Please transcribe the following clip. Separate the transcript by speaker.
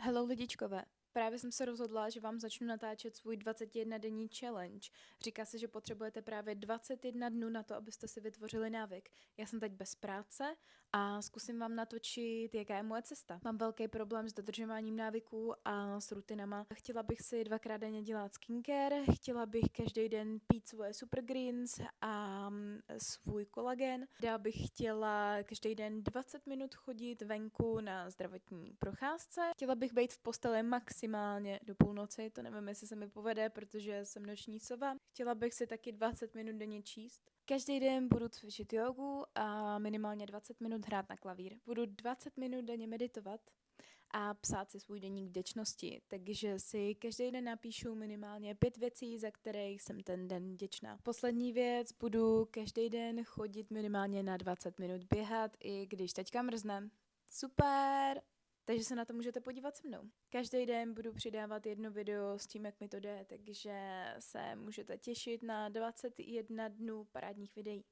Speaker 1: Hello lidičkové, právě jsem se rozhodla, že vám začnu natáčet svůj 21-denní challenge. Říká se, že potřebujete právě 21 dnů na to, abyste si vytvořili návyk. Já jsem teď bez práce a zkusím vám natočit, jaká je moje cesta. Mám velký problém s dodržováním návyků a s rutinama. Chtěla bych si 2krát denně dělat skincare, chtěla bych každý den pít svoje super greens a svůj kolagen. Já bych chtěla každý den 20 minut chodit venku na zdravotní procházce. Chtěla bych být v posteli maximálně do půlnoci, to nevím, jestli se mi povede, protože jsem noční sova. Chtěla bych si taky 20 minut denně číst. Každý den budu cvičit jogu a minimálně 20 minut hrát na klavír. Budu 20 minut denně meditovat a psát si svůj deník vděčnosti. Takže si každý den napíšu minimálně 5 věcí, za které jsem ten den vděčná. Poslední věc, budu každý den chodit minimálně na 20 minut běhat, i když teďka mrzne. Super! Takže se na to můžete podívat se mnou. Každý den budu přidávat jedno video s tím, jak mi to jde, takže se můžete těšit na 21 dnů parádních videí.